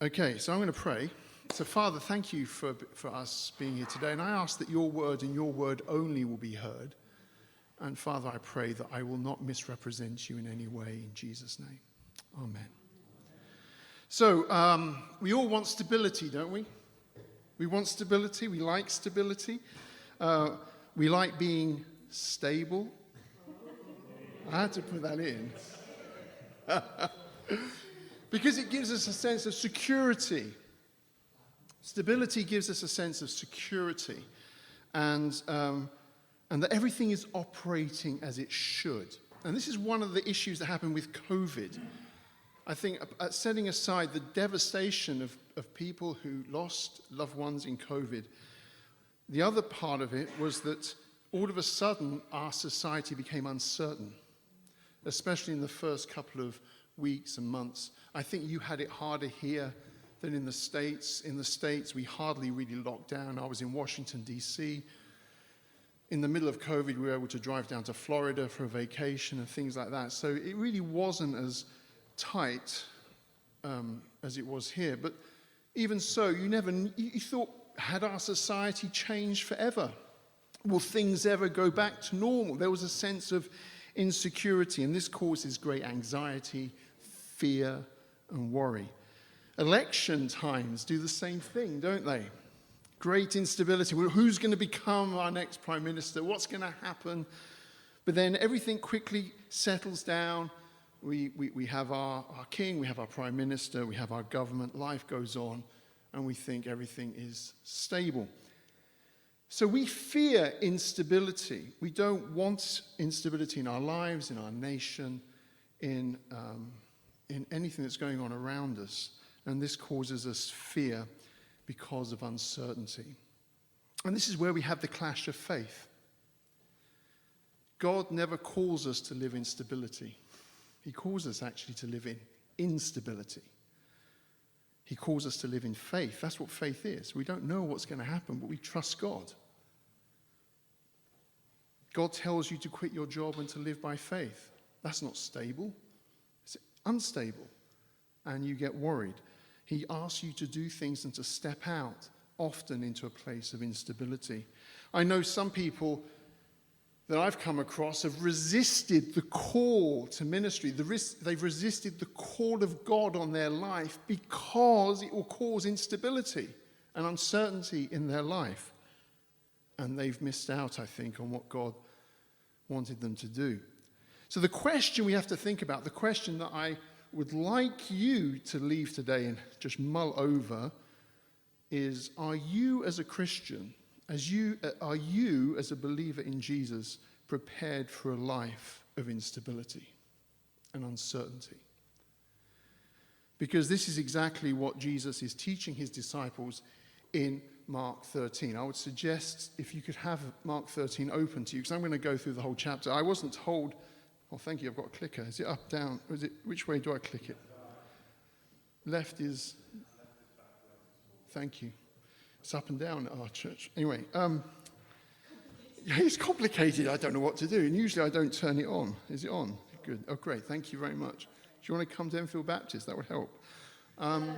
Okay, so I'm going to pray. So, Father, thank you for us being here today. And I ask that your word and your word only will be heard. And, Father, I pray that I will not misrepresent you in any way in Jesus' name. Amen. So, we all want stability, don't we? We want stability. We like stability. We like being stable. I had to put that in. Because it gives us a sense of security. Stability gives us a sense of security. And that everything is operating as it should. And this is one of the issues that happened with COVID. I think setting aside the devastation of people who lost loved ones in COVID, the other part of it was that all of a sudden our society became uncertain, especially in the first couple of weeks and months. I think you had it harder here than in the States. In the States, we hardly really locked down. I was in Washington, D.C. In the middle of COVID, we were able to drive down to Florida for a vacation and things like that. So it really wasn't as tight as it was here. But even so, you thought, had our society changed forever? Will things ever go back to normal? There was a sense of insecurity, and this causes great anxiety, fear, and worry. Election times do the same thing, don't they? Great instability. Well, who's going to become our next prime minister? What's going to happen? But then everything quickly settles down. We have our king, we have our prime minister, we have our government. Life goes on, and we think everything is stable. So we fear instability. We don't want instability in our lives, in our nation, in anything that's going on around us. And this causes us fear because of uncertainty. And this is where we have the clash of faith. God never calls us to live in stability. He calls us actually to live in instability. He calls us to live in faith. That's what faith is. We don't know what's going to happen, but we trust God. God tells you to quit your job and to live by faith. That's not stable. It's unstable. And you get worried. He asks you to do things and to step out, often into a place of instability. I know some people that I've come across have resisted the call to ministry. They've resisted the call of God on their life because it will cause instability and uncertainty in their life. And they've missed out, I think, on what God wanted them to do. So the question we have to think about, the question that I would like you to leave today and just mull over is, are you as a Christian, are you as a believer in Jesus prepared for a life of instability and uncertainty? Because this is exactly what Jesus is teaching his disciples in Mark 13. I would suggest if you could have Mark 13 open to you, because I'm going to go through the whole chapter. I wasn't told, oh thank you, I've got a clicker. Is it up, down, or is it, which way do I click it? Left is, thank you. It's up and down at our church. Anyway, it's complicated. I don't know what to do. And usually I don't turn it on. Is it on? Good. Oh, great. Thank you very much. Do you want to come to Enfield Baptist? That would help. I'm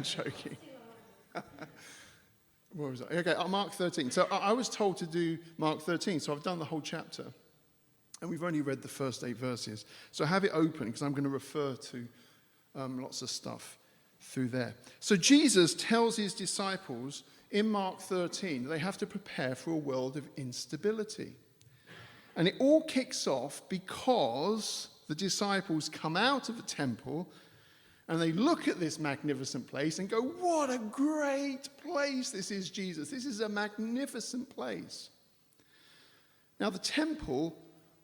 joking. Where was I? Okay, Mark 13. So I was told to do Mark 13, so I've done the whole chapter. And we've only read the first 8 verses. So have it open, because I'm going to refer to lots of stuff through there. So Jesus tells his disciples in Mark 13 they have to prepare for a world of instability. And it all kicks off because the disciples come out of the temple and they look at this magnificent place and go, what a great place this is, Jesus. This is a magnificent place. Now the temple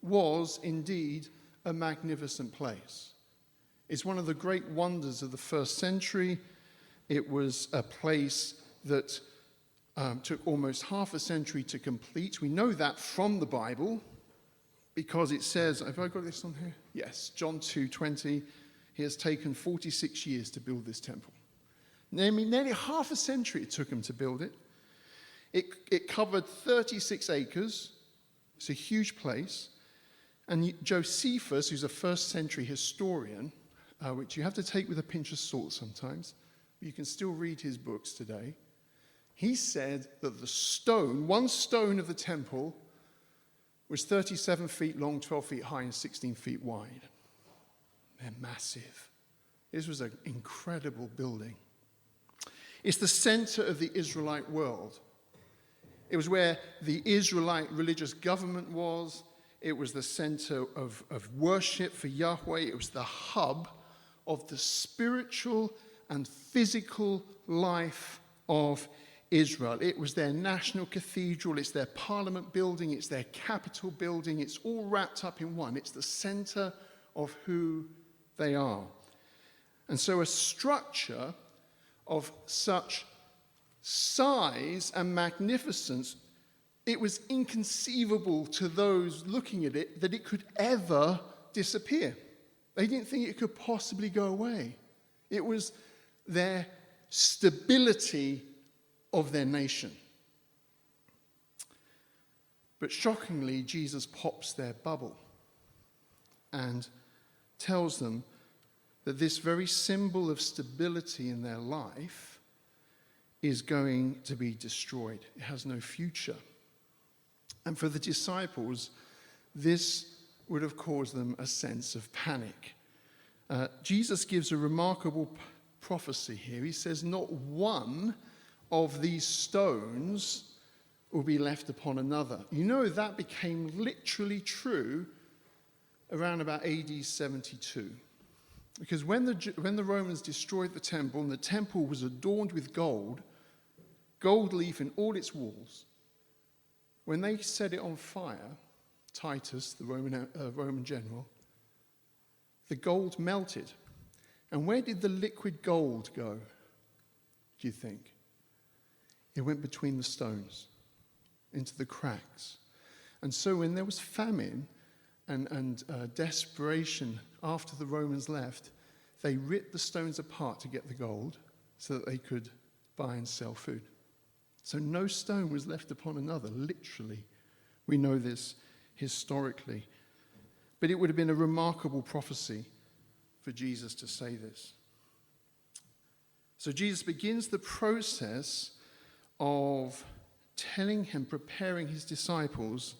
was indeed a magnificent place. It's one of the great wonders of the first century. It was a place that took almost half a century to complete. We know that from the Bible because it says, have I got this on here? Yes, John 2:20. He has taken 46 years to build this temple. Nearly half a century it took him to build it. It covered 36 acres. It's a huge place. And Josephus, who's a first century historian, which you have to take with a pinch of salt sometimes. You can still read his books today. He said that one stone of the temple, was 37 feet long, 12 feet high, and 16 feet wide. They're massive. This was an incredible building. It's the center of the Israelite world. It was where the Israelite religious government was. It was the center of worship for Yahweh. It was the hub of the spiritual and physical life of Israel. It was their national cathedral. It's their parliament building. It's their capital building. It's all wrapped up in one. It's the center of who they are. And so a structure of such size and magnificence, it was inconceivable to those looking at it that it could ever disappear. They didn't think it could possibly go away. It was their stability of their nation. But shockingly, Jesus pops their bubble and tells them that this very symbol of stability in their life is going to be destroyed. It has no future. And for the disciples, this would have caused them a sense of panic. Jesus gives a remarkable prophecy here. He says, not one of these stones will be left upon another. You know, that became literally true around about AD 72. Because when the Romans destroyed the temple, and the temple was adorned with gold leaf in all its walls, when they set it on fire, Titus, the Roman general, the gold melted. And where did the liquid gold go, do you think? It went between the stones, into the cracks. And so when there was famine and desperation after the Romans left, they ripped the stones apart to get the gold so that they could buy and sell food. So no stone was left upon another, literally. We know this historically. But it would have been a remarkable prophecy for Jesus to say this. So Jesus begins the process of telling him, preparing his disciples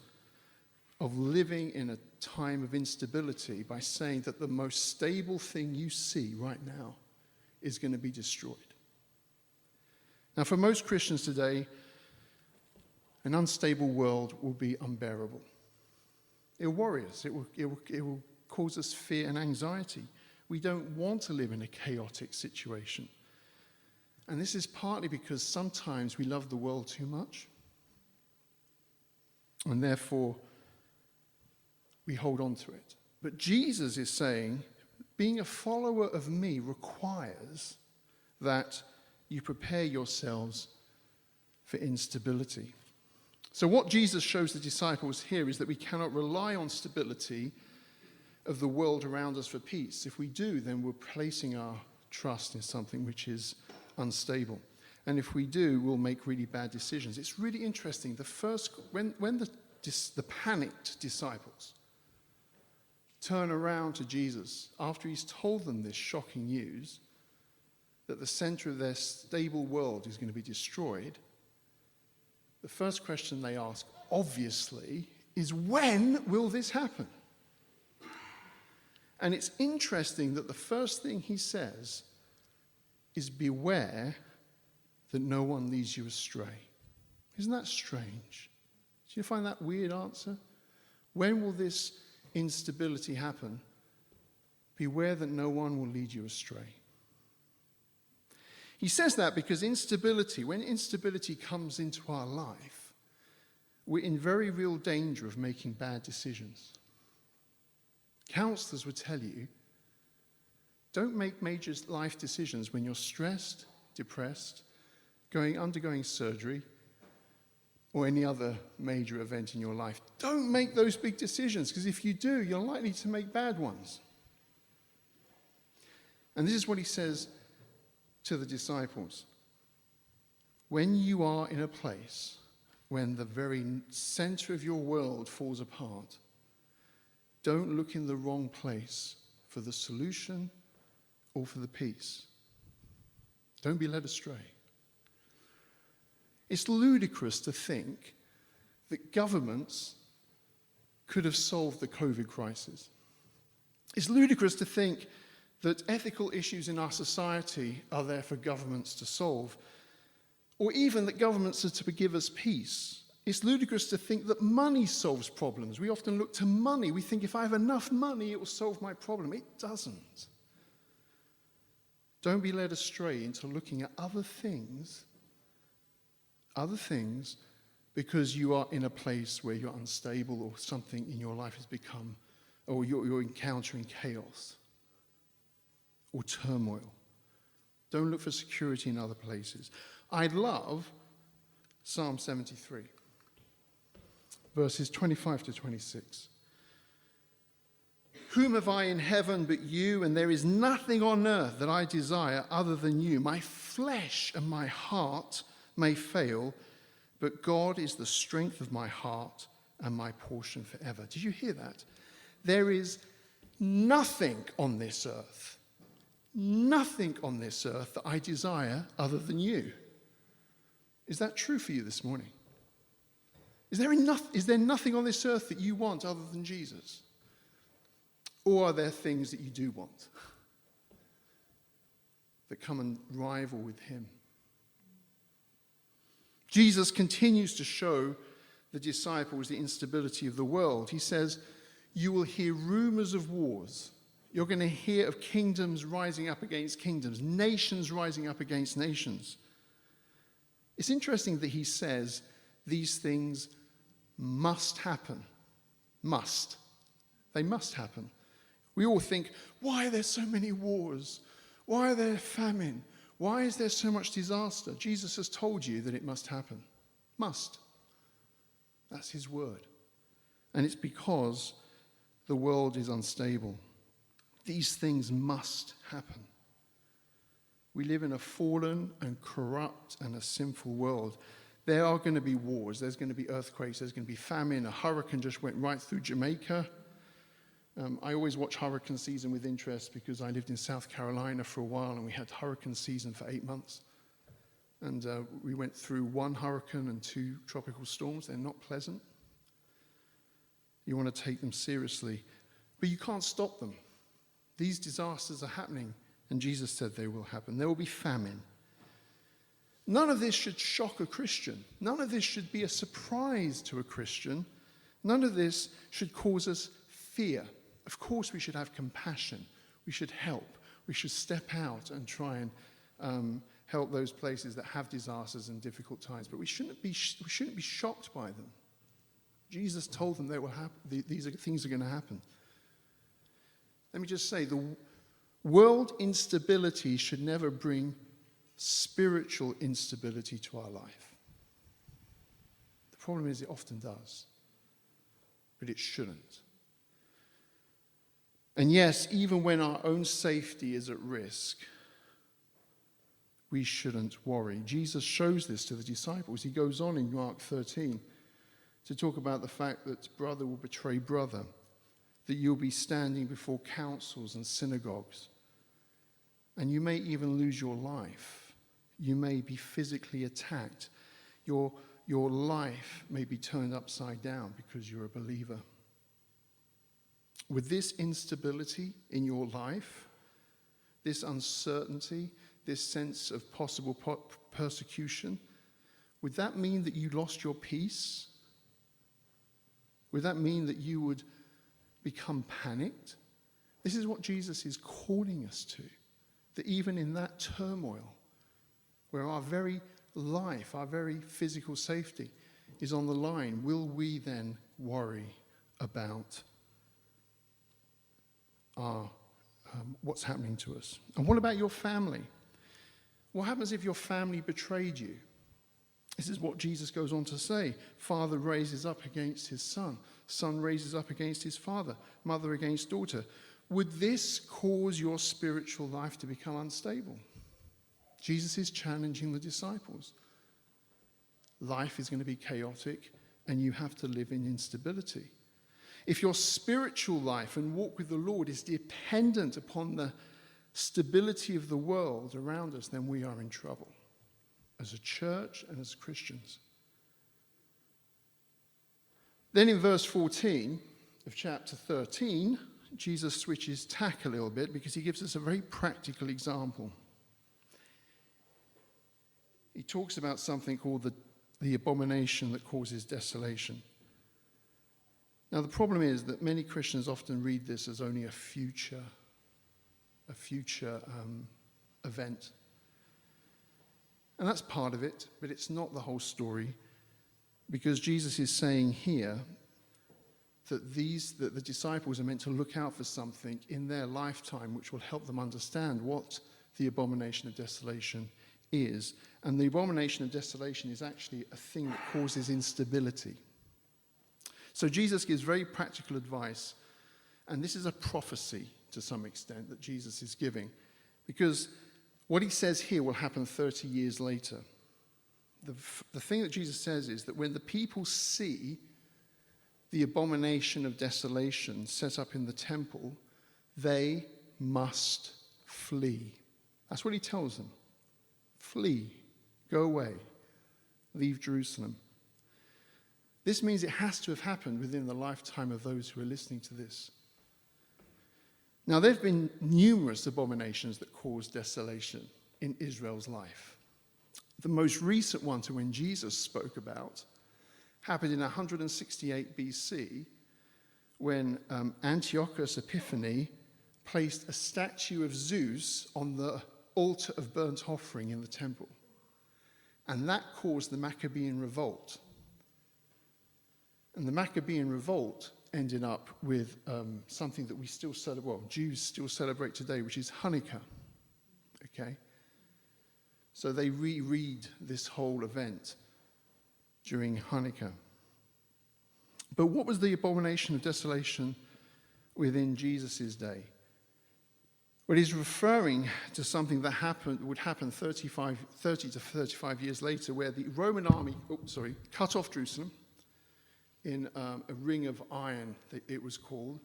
of living in a time of instability by saying that the most stable thing you see right now is going to be destroyed. Now, for most Christians today, an unstable world will be unbearable. It will worry us. It will cause us fear and anxiety. We don't want to live in a chaotic situation. And this is partly because sometimes we love the world too much. And therefore, we hold on to it. But Jesus is saying, being a follower of me requires that you prepare yourselves for instability. So what Jesus shows the disciples here is that we cannot rely on stability of the world around us for peace. If we do, then we're placing our trust in something which is unstable. And if we do, we'll make really bad decisions. It's really interesting. When the panicked disciples turn around to Jesus after he's told them this shocking news, that the center of their stable world is going to be destroyed, the first question they ask, obviously, is when will this happen? And it's interesting that the first thing he says is beware that no one leads you astray. Isn't that strange? Do you find that weird answer? When will this instability happen? Beware that no one will lead you astray. He says that because when instability comes into our life, we're in very real danger of making bad decisions. Counselors would tell you, don't make major life decisions when you're stressed, depressed, undergoing surgery, or any other major event in your life. Don't make those big decisions, because if you do, you're likely to make bad ones. And this is what he says to the disciples. When you are in a place when the very center of your world falls apart, don't look in the wrong place for the solution or for the peace. Don't be led astray. It's ludicrous to think that governments could have solved the COVID crisis. It's ludicrous to think that ethical issues in our society are there for governments to solve, or even that governments are to give us peace. It's ludicrous to think that money solves problems. We often look to money. We think if I have enough money, it will solve my problem. It doesn't. Don't be led astray into looking at other things because you are in a place where you're unstable or something in your life has become, or you're encountering chaos or turmoil. Don't look for security in other places. I love Psalm 73, verses 25 to 26. Whom have I in heaven but you, and there is nothing on earth that I desire other than you. My flesh and my heart may fail, but God is the strength of my heart and my portion forever. Did you hear that? There is nothing on this earth that I desire other than you. Is that true for you this morning? Is there nothing on this earth that you want other than Jesus? Or are there things that you do want that come and rival with him? Jesus continues to show the disciples the instability of the world. He says, you will hear rumors of wars. You're going to hear of kingdoms rising up against kingdoms, nations rising up against nations. It's interesting that he says these things must happen. Must. They must happen. We all think, why are there so many wars? Why are there famine? Why is there so much disaster? Jesus has told you that it must happen. Must. That's his word. And it's because the world is unstable. These things must happen. We live in a fallen and corrupt and a sinful world. There are going to be wars. There's going to be earthquakes. There's going to be famine. A hurricane just went right through Jamaica. I always watch hurricane season with interest because I lived in South Carolina for a while and we had hurricane season for 8 months. And we went through 1 hurricane and 2 tropical storms. They're not pleasant. You want to take them seriously. But you can't stop them. These disasters are happening, and Jesus said they will happen. There will be famine. None of this should shock a Christian. None of this should be a surprise to a Christian. None of this should cause us fear. Of course, we should have compassion. We should help. We should step out and try and help those places that have disasters and difficult times. But we shouldn't be shocked by them. Jesus told them they will happen. These things are going to happen. Let me just say, the world instability should never bring spiritual instability to our life. The problem is it often does, but it shouldn't. And yes, even when our own safety is at risk, we shouldn't worry. Jesus shows this to the disciples. He goes on in Mark 13 to talk about the fact that brother will betray brother, that you'll be standing before councils and synagogues, and you may even lose your life. You may be physically attacked. Your life may be turned upside down because you're a believer. With this instability in your life, this uncertainty, this sense of possible persecution, would that mean that you lost your peace? Would that mean that you would become panicked? This is what Jesus is calling us to, that even in that turmoil, where our very life, our very physical safety is on the line, will we then worry about what's happening to us? And what about your family? What happens if your family betrayed you? This is what Jesus goes on to say. Father raises up against his son. Son raises up against his father. Mother against daughter. Would this cause your spiritual life to become unstable? Jesus is challenging the disciples. Life is going to be chaotic, and you have to live in instability. If your spiritual life and walk with the Lord is dependent upon stability of the world around us, then we are in trouble as a church and as Christians. Then in verse 14 of chapter 13, Jesus switches tack a little bit because he gives us a very practical example. He talks about something called the abomination that causes desolation. Now, the problem is that many Christians often read this as only a future event. And that's part of it, but it's not the whole story, because Jesus is saying here that the disciples are meant to look out for something in their lifetime which will help them understand what the abomination of desolation is. And the abomination of desolation is actually a thing that causes instability. So Jesus gives very practical advice, and this is a prophecy to some extent that Jesus is giving, because what he says here will happen 30 years later. The thing that Jesus says is that when the people see the abomination of desolation set up in the temple, they must flee. That's what he tells them. Flee, go away, leave Jerusalem. This means it has to have happened within the lifetime of those who are listening to this. Now, there have been numerous abominations that caused desolation in Israel's life. The most recent one to when Jesus spoke about happened in 168 BC when Antiochus Epiphanes placed a statue of Zeus on the altar of burnt offering in the temple. And that caused the Maccabean revolt. And the Maccabean revolt ended up with something that we still celebrate, well, Jews still celebrate today, which is Hanukkah. Okay? So they reread this whole event during Hanukkah. But what was the abomination of desolation within Jesus' day? Well, he's referring to something that would happen 30 to 35 years later, where the Roman army, cut off Jerusalem in a ring of iron, it was called.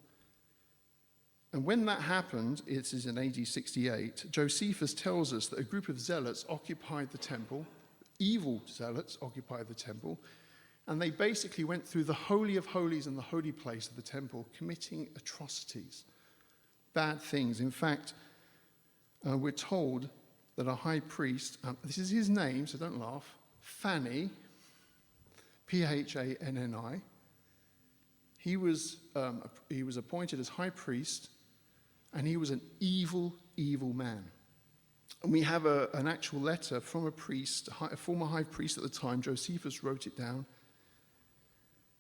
And when that happened, it is in AD 68, Josephus tells us that a group of zealots occupied the temple, evil zealots occupied the temple, and they basically went through the Holy of Holies and the holy place of the temple, committing atrocities, bad things. In fact, we're told that a high priest, this is his name, so don't laugh, Phanni, Phanni, he was appointed as high priest, and he was an evil, evil man. And we have an actual letter from a priest, a former high priest at the time, Josephus wrote it down,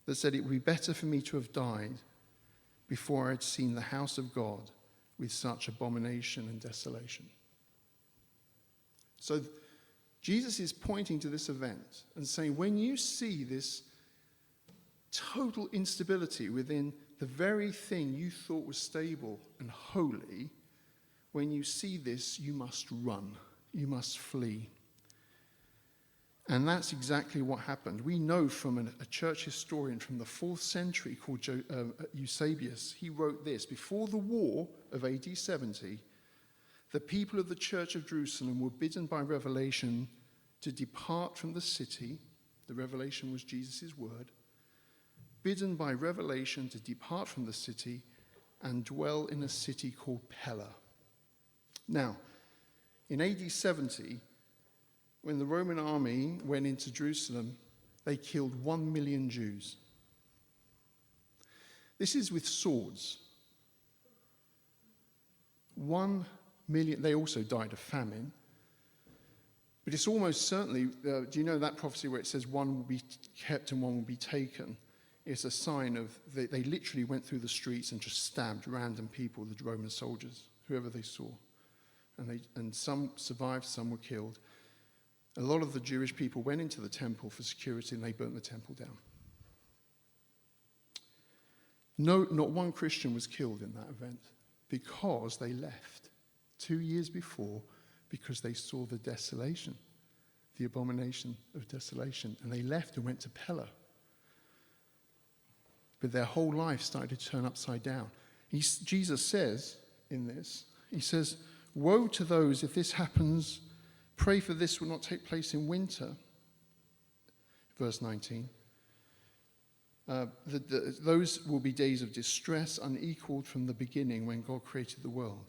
that said, "It would be better for me to have died before I had seen the house of God with such abomination and desolation." So Jesus is pointing to this event and saying, when you see this total instability within the very thing you thought was stable and holy, when you see this, you must run. You must flee. And that's exactly what happened. We know from a church historian from the 4th century called Eusebius. He wrote this: before the war of AD 70, the people of the church of Jerusalem were bidden by revelation to depart from the city. The revelation was Jesus' word. Bidden by revelation to depart from the city and dwell in a city called Pella. Now, in AD 70, when the Roman army went into Jerusalem, they killed 1 million Jews. This is with swords. 1 million. They also died of famine. But it's almost certainly, do you know that prophecy where it says one will be kept and one will be taken? It's a sign of, they literally went through the streets and just stabbed random people, the Roman soldiers, whoever they saw. And some survived, some were killed. A lot of the Jewish people went into the temple for security and they burnt the temple down. No, not one Christian was killed in that event because they left 2 years before, because they saw the desolation, the abomination of desolation. And they left and went to Pella. But their whole life started to turn upside down. Jesus says in this, he says, woe to those if this happens. Pray for this will not take place in winter. Verse 19. Those will be days of distress unequaled from the beginning when God created the world.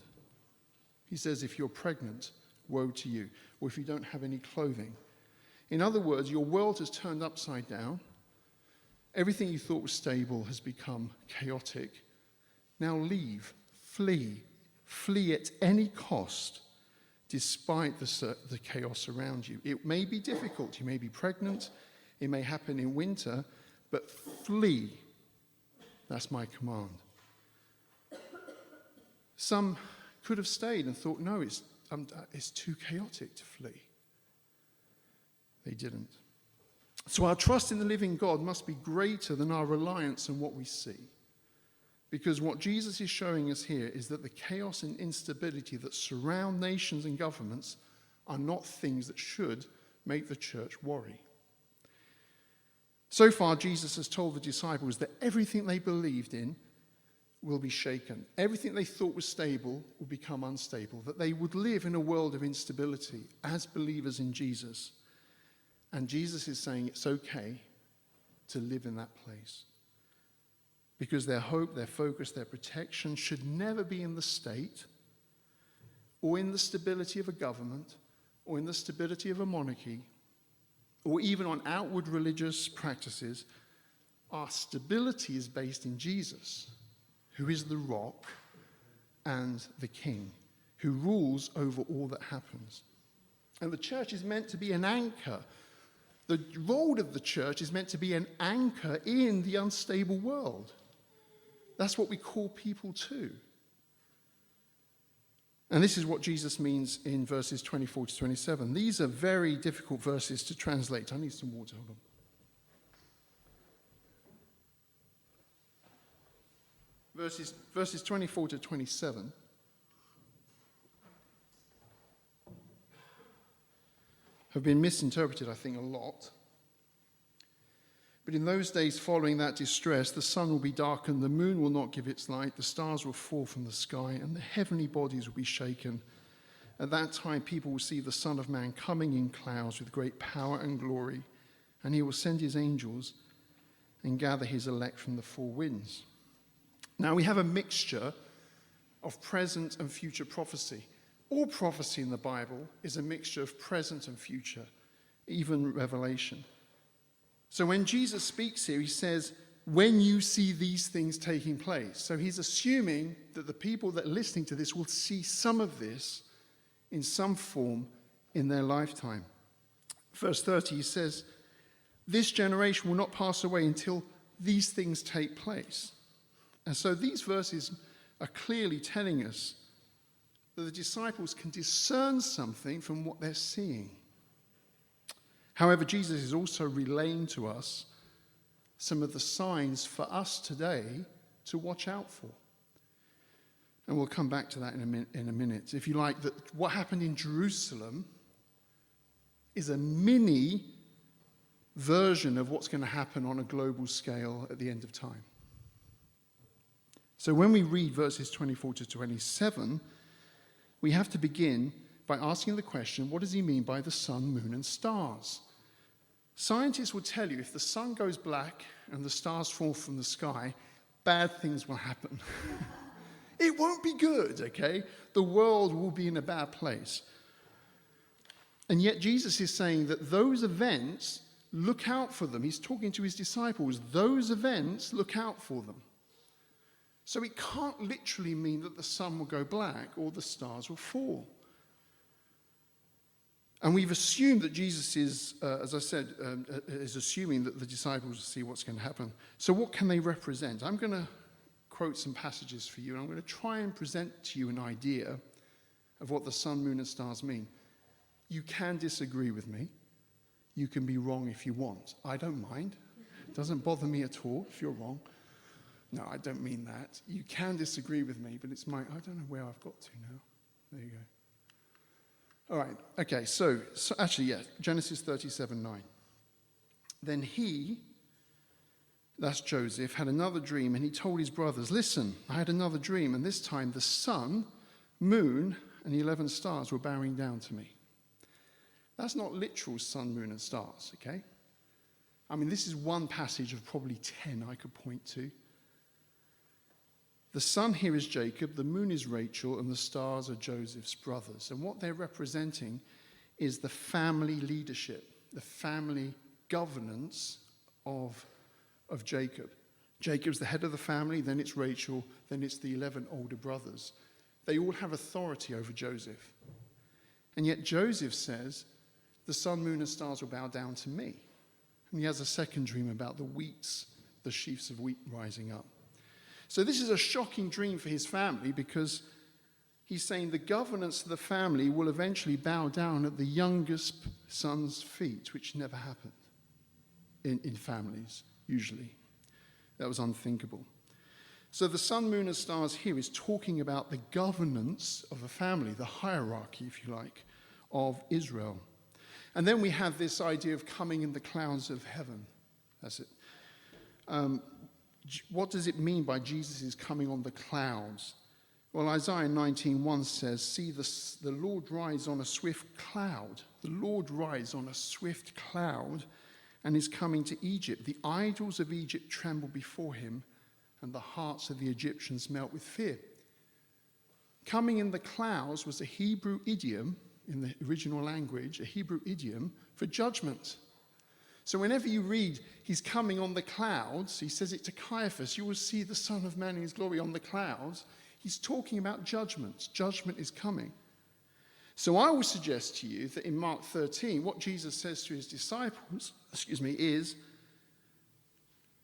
He says, if you're pregnant, woe to you. Or if you don't have any clothing. In other words, your world has turned upside down. Everything you thought was stable has become chaotic. Now leave, flee at any cost, despite the chaos around you. It may be difficult. You may be pregnant. It may happen in winter. But flee. That's my command. Some could have stayed and thought, no, it's too chaotic to flee. They didn't. So our trust in the living God must be greater than our reliance on what we see. Because what Jesus is showing us here is that the chaos and instability that surround nations and governments are not things that should make the church worry. So far, Jesus has told the disciples that everything they believed in will be shaken. Everything they thought was stable will become unstable, that they would live in a world of instability as believers in Jesus. And Jesus is saying it's okay to live in that place. Because their hope, their focus, their protection should never be in the state or in the stability of a government or in the stability of a monarchy or even on outward religious practices. Our stability is based in Jesus, who is the rock and the king, who rules over all that happens. And the church is meant to be an anchor. The role of the church is meant to be an anchor in the unstable world. That's what we call people to. And this is what Jesus means in verses 24 to 27. These are very difficult verses to translate. I need some water, hold on. Verses 24 to 27 have been misinterpreted, I think, a lot. But in those days following that distress, the sun will be darkened, the moon will not give its light, the stars will fall from the sky, and the heavenly bodies will be shaken. At that time, people will see the Son of Man coming in clouds with great power and glory, and he will send his angels and gather his elect from the four winds. Now, we have a mixture of present and future prophecy. All prophecy in the Bible is a mixture of present and future, even Revelation. So when Jesus speaks here, he says, when you see these things taking place. So he's assuming that the people that are listening to this will see some of this in some form in their lifetime. Verse 30, he says, this generation will not pass away until these things take place. And so these verses are clearly telling us that the disciples can discern something from what they're seeing. However, Jesus is also relaying to us some of the signs for us today to watch out for. And we'll come back to that in a minute. If you like, that what happened in Jerusalem is a mini version of what's going to happen on a global scale at the end of time. So when we read verses 24 to 27, we have to begin by asking the question, what does he mean by the sun, moon, and stars? Scientists will tell you if the sun goes black and the stars fall from the sky, bad things will happen. It won't be good, okay? The world will be in a bad place. And yet Jesus is saying that those events, look out for them. He's talking to his disciples. Those events, look out for them. So it can't literally mean that the sun will go black or the stars will fall. And we've assumed that Jesus is, as I said, is assuming that the disciples will see what's going to happen. So what can they represent? I'm going to quote some passages for you, and I'm going to try and present to you an idea of what the sun, moon, and stars mean. You can disagree with me. You can be wrong if you want. I don't mind. It doesn't bother me at all if you're wrong. No, I don't mean that. You can disagree with me, but it's I don't know where I've got to now. There you go. All right, okay, so actually, yeah, Genesis 37:9. Then he, that's Joseph, had another dream, and he told his brothers, listen, I had another dream, and this time the sun, moon, and the 11 stars were bowing down to me. That's not literal sun, moon, and stars, okay? I mean, this is one passage of probably 10 I could point to. The sun here is Jacob, the moon is Rachel, and the stars are Joseph's brothers. And what they're representing is the family leadership, the family governance of Jacob. Jacob's the head of the family, then it's Rachel, then it's the 11 older brothers. They all have authority over Joseph. And yet Joseph says, the sun, moon, and stars will bow down to me. And he has a second dream about the sheaves of wheat rising up. So this is a shocking dream for his family, because he's saying the governance of the family will eventually bow down at the youngest son's feet, which never happened in families, usually. That was unthinkable. So the sun, moon, and stars here is talking about the governance of a family, the hierarchy, if you like, of Israel. And then we have this idea of coming in the clouds of heaven. That's it. What does it mean by Jesus is coming on the clouds? Well, Isaiah 19:1 says, see the Lord rides on a swift cloud. The Lord rides on a swift cloud and is coming to Egypt. The idols of Egypt tremble before him, and the hearts of the Egyptians melt with fear. Coming in the clouds was a Hebrew idiom in the original language, a Hebrew idiom for judgment. So whenever you read, he's coming on the clouds, he says it to Caiaphas, you will see the Son of Man in his glory on the clouds. He's talking about judgment. Judgment is coming. So I will suggest to you that in Mark 13, what Jesus says to his disciples, is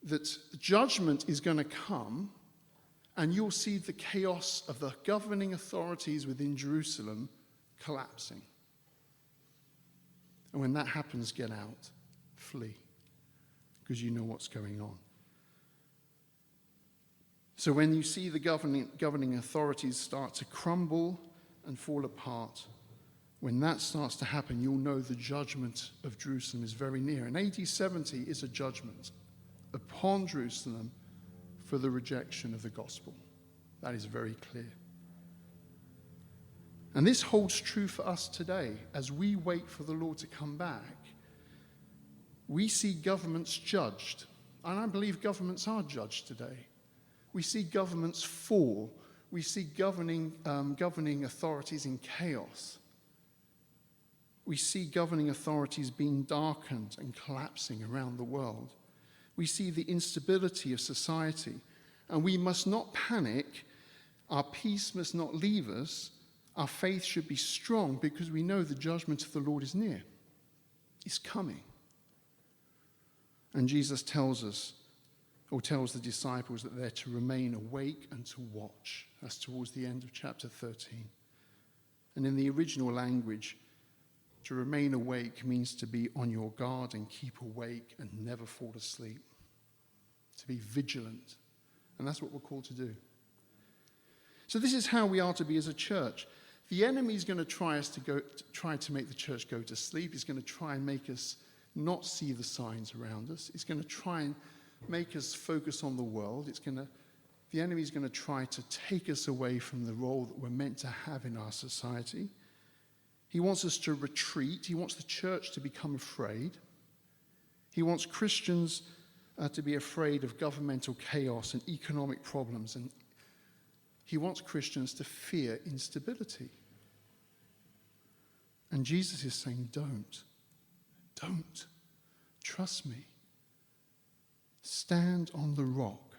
that judgment is going to come, and you'll see the chaos of the governing authorities within Jerusalem collapsing. And when that happens, get out, flee, because you know what's going on. So when you see the governing authorities start to crumble and fall apart, when that starts to happen, you'll know the judgment of Jerusalem is very near. And AD 70 is a judgment upon Jerusalem for the rejection of the gospel. That is very clear. And this holds true for us today. As we wait for the Lord to come back, we see governments judged. And I believe governments are judged today. We see governments fall. We see governing authorities in chaos. We see governing authorities being darkened and collapsing around the world. We see the instability of society. And we must not panic. Our peace must not leave us. Our faith should be strong, because we know the judgment of the Lord is near. It's coming. And Jesus tells us, or tells the disciples, that they're to remain awake and to watch. That's towards the end of chapter 13. And in the original language, to remain awake means to be on your guard and keep awake and never fall asleep. To be vigilant. And that's what we're called to do. So this is how we are to be as a church. The enemy is going to try to make the church go to sleep. He's going to try and make us not see the signs around us. He's going to try and make us focus on the world. The enemy is going to try to take us away from the role that we're meant to have in our society. He wants us to retreat. He wants the church to become afraid. He wants Christians to be afraid of governmental chaos and economic problems, and he wants Christians to fear instability. And Jesus is saying, don't. Trust me. Stand on the rock.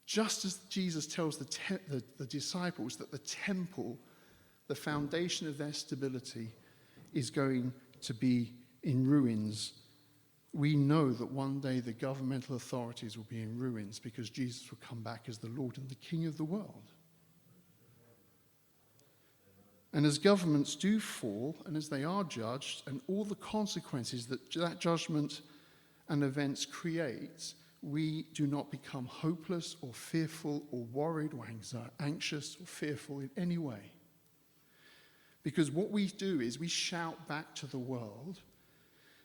Just as Jesus tells the disciples that the temple, the foundation of their stability, is going to be in ruins, we know that one day the governmental authorities will be in ruins, because Jesus will come back as the Lord and the King of the world. And as governments do fall, and as they are judged, and all the consequences that judgment and events create, we do not become hopeless or fearful or worried or anxious or fearful in any way. Because what we do is we shout back to the world,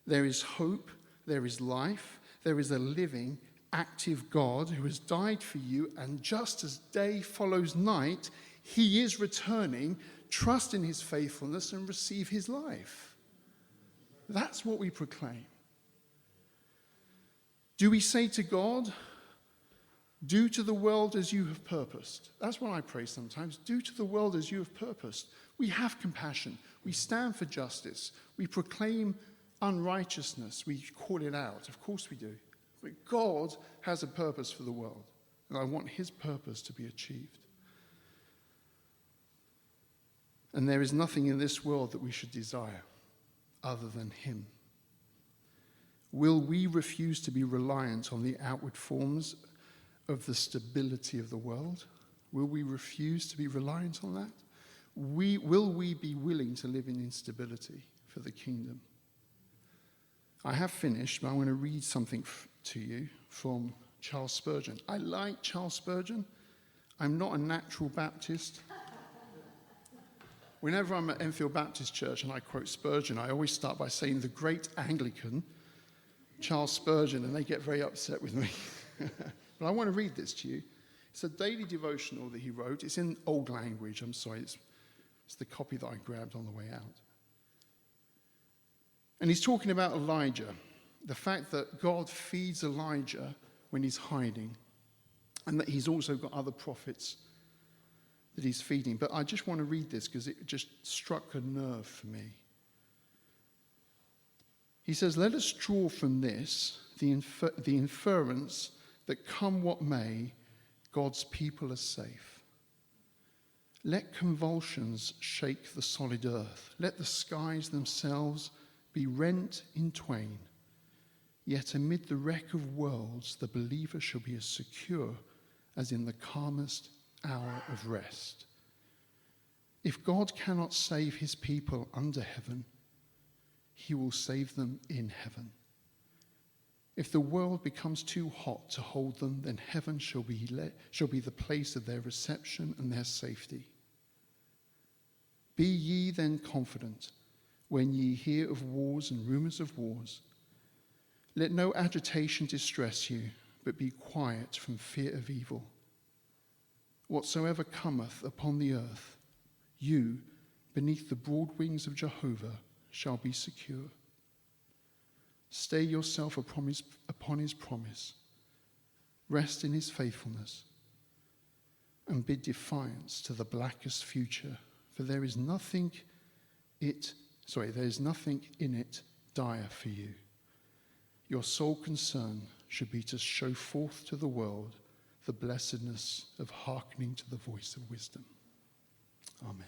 there is hope, there is life, there is a living, active God who has died for you, and just as day follows night, He is returning. Trust in his faithfulness and receive his life. That's what we proclaim. Do we say to God, do to the world as you have purposed? That's what I pray sometimes. Do to the world as you have purposed. We have compassion. We stand for justice. We proclaim unrighteousness. We call it out. Of course we do. But God has a purpose for the world. And I want his purpose to be achieved. And there is nothing in this world that we should desire other than him. Will we refuse to be reliant on the outward forms of the stability of the world? Will we refuse to be reliant on that? Will we be willing to live in instability for the kingdom? I have finished, but I want to read something to you from Charles Spurgeon. I like Charles Spurgeon. I'm not a natural Baptist. Whenever I'm at Enfield Baptist Church and I quote Spurgeon, I always start by saying the great Anglican, Charles Spurgeon, and they get very upset with me. But I want to read this to you. It's a daily devotional that he wrote. It's in old language. I'm sorry. It's the copy that I grabbed on the way out. And he's talking about Elijah, the fact that God feeds Elijah when he's hiding, and that he's also got other prophets that he's feeding. But I just want to read this because it just struck a nerve for me. He says, let us draw from this the inference that come what may, God's people are safe. Let convulsions shake the solid earth. Let the skies themselves be rent in twain. Yet amid the wreck of worlds, the believer shall be as secure as in the calmest hour of rest. If God cannot save his people under heaven, he will save them in heaven. If the world becomes too hot to hold them, then heaven shall be the place of their reception and their safety. Be ye then confident when ye hear of wars and rumors of wars. Let no agitation distress you, but be quiet from fear of evil. Whatsoever cometh upon the earth, you, beneath the broad wings of Jehovah, shall be secure. Stay yourself upon his promise. Rest in his faithfulness, and bid defiance to the blackest future, for there is nothing in it dire for you. Your sole concern should be to show forth to the world the blessedness of hearkening to the voice of wisdom. Amen.